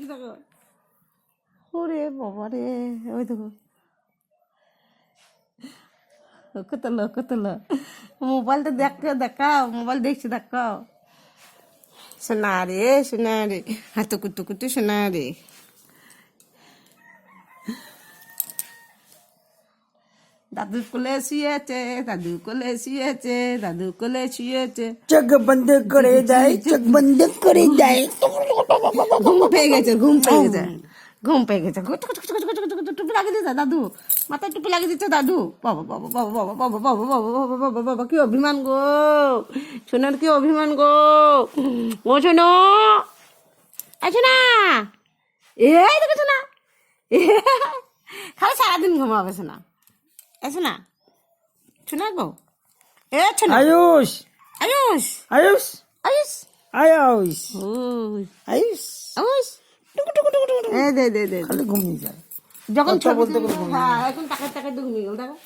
কি দেখো, ওরে বাবা রে, ওই দেখো ওকে তোলো মোবাইলটা দেখাও, মোবাইল দেখছি দেখাও। সোনা রে হাত কুটু সোনা রে। দাদুর কোলে শুয়েছে, দাদু কোলে শুয়েছে। চোখ বন্ধ করে দেয়, চোখ বন্ধ করে দেয়। ঘুম পেয়ে গেছে টুপি লাগিয়ে দিচ্ছে দাদু, মাথায় টুপি লাগিয়ে দিচ্ছে দাদু। বাবা বাবা বাবা বাবা বাবা বাবা বাবা বাবা বাবা বাবা কি অভিমান গো, সোনার কি অভিমান গো। ও শোনো, আছো না, এই দেখেছো না, খালি সারাদিন ঘুমাবে শোনা, এসো না শোনা গো, এ শোনা। আয়ুষ আয়ুষ আয়ুষ আয়ুষ আয়ুষ ওই আয়ুষ আয়ুষ দে খালি ঘুমিয়ে যায়। যখন কথা বলতে বলতে ঘুমিয়ে হ্যাঁ এখন টাকা টাকা ঘুমিয়ে গেল দেখো।